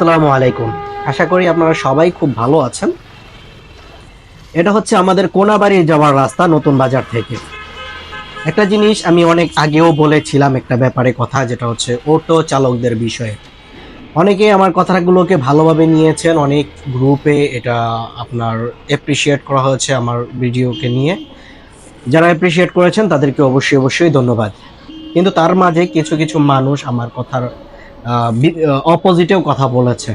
আসসালামু আলাইকুম। আশা করি আপনারা সবাই খুব ভালো আছেন। এটা হচ্ছে আমাদের কোনাবাড়ি যাওয়ার রাস্তা নতুন বাজার থেকে। একটা জিনিস আমি অনেক আগেও বলেছিলাম একটা ব্যাপারে কথা, যেটা হচ্ছে অটো চালকদের বিষয়ে। অনেকেই আমার কথাগুলোকে ভালোভাবে নিয়েছেন, অনেক গ্রুপে এটা আপনার অ্যাপ্রিসিয়েট করা হয়েছে আমার ভিডিওকে নিয়ে। যারা অ্যাপ্রিসিয়েট করেছেন তাদেরকে অবশ্যই ধন্যবাদ। কিন্তু তার মাঝে কিছু কিছু মানুষ আমার কথার অপোজিটেও কথা বলেছে।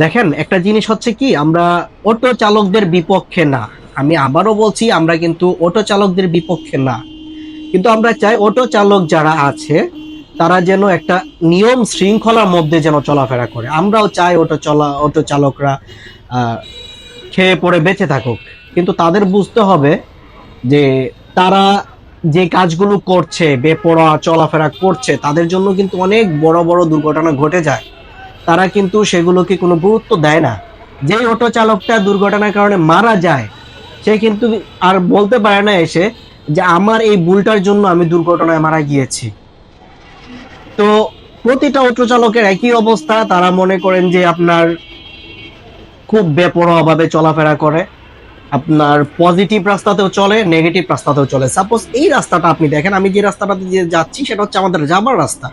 দেখেন, একটা জিনিস হচ্ছে কি, আমরা অটো চালকদের বিপক্ষে না। আমি আবারও বলছি, আমরা কিন্তু অটো চালকদের বিপক্ষে না, কিন্তু আমরা চাই অটো চালক যারা আছে তারা যেন একটা নিয়ম শৃঙ্খলার মধ্যে যেন চলাফেরা করে। আমরাও চাই অটো চালকরা খেয়ে পড়ে বেঁচে থাকুক, কিন্তু তাদের বুঝতে হবে যে তারা যে কাজগুলো করছে, বেপরোয়া চলাফেরা করছে, তাদের জন্য কিন্তু অনেক বড় বড় দুর্ঘটনা ঘটে যায়। তারা কিন্তু সেগুলোকে কোনো গুরুত্ব দেয় না। যে অটো চালকটা দুর্ঘটনার কারণে মারা যায়, সে কিন্তু আর বলতে পারে না এসে যে আমার এই ভুলটার জন্য আমি দুর্ঘটনায় মারা গিয়েছি। তো প্রতিটা অটো চালকের একই অবস্থা। তারা মনে করেন যে আপনার খুব বেপরোয়া ভাবে চলাফেরা করে, আপনার পজিটিভ রাস্তাতেও চলে, নেগেটিভ রাস্তাতেও চলে। সাপোজ এই রাস্তাটা আপনি দেখেন, আমি যে রাস্তাটাতে দিয়ে যাচ্ছি সেটা হচ্ছে আমাদের যাবার রাস্তা,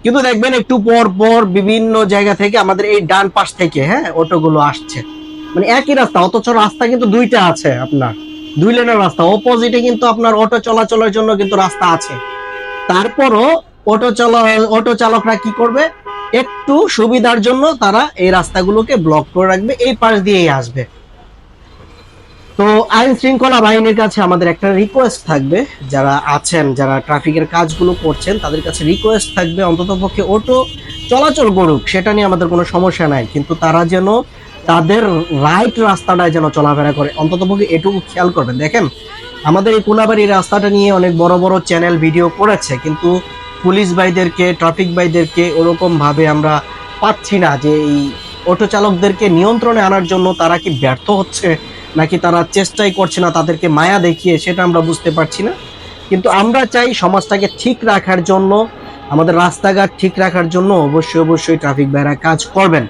কিন্তু দেখবেন একটু পর পর বিভিন্ন জায়গা থেকে আমাদের এই ডান পাশ থেকে অটোগুলো আসছে। মানে একই রাস্তা, অথচ রাস্তা কিন্তু দুইটা আছে, আপনার দুই লেনের রাস্তা। অপোজিটে কিন্তু আপনার অটো চলাচলের জন্য কিন্তু রাস্তা আছে। তারপরও অটো চালকরা কি করবে, একটু সুবিধার জন্য তারা এই রাস্তাগুলোকে ব্লক করে রাখবে, এই পাশ দিয়েই আসবে। তো আইন শৃঙ্খলা বাহিনীর কাছে আমাদের একটা রিকোয়েস্ট থাকবে, যারা আছেন, যারা ট্রাফিকের কাজগুলো করছেন, তাদের কাছে রিকোয়েস্ট থাকবে অন্ততপক্ষে অটো চলাচল করুক, সেটা নিয়ে আমাদের কোনো সমস্যা নাই, কিন্তু তারা যেন তাদের রাইট রাস্তাটায় যেন চলাফেরা করে, অন্ততপক্ষে এটুকু খেয়াল করবেন। দেখেন, আমাদের এই কোনাবাড়ির রাস্তাটা নিয়ে অনেক বড় বড় চ্যানেল ভিডিও করেছে, কিন্তু পুলিশ ভাইদেরকে, ট্রাফিক ভাইদেরকে ওরকম ভাবে আমরা পাচ্ছি না যে এই অটো চালকদেরকে নিয়ন্ত্রণে আনার জন্য তারা কি ব্যর্থ হচ্ছে নাকি তারা চেষ্টাই করছে না তাদেরকে মায়া দেখিয়ে, সেটা আমরা বুঝতে পারছি না। কিন্তু আমরা চাই সমাজটাকে ঠিক রাখার জন্য, আমাদের রাস্তাঘাট ঠিক রাখার জন্য অবশ্যই ট্রাফিক ভাইরা কাজ করবেন।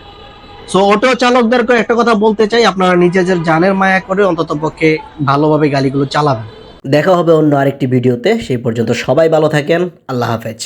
সো অটো চালকদেরকে একটা কথা বলতে চাই, আপনারা নিজেদের জানের মায়া করে অন্ততপক্ষে ভালোভাবে গাড়িগুলো চালাবেন। দেখা হবে অন্য আরেকটি ভিডিওতে, সেই পর্যন্ত সবাই ভালো থাকেন। আল্লাহ হাফেজ।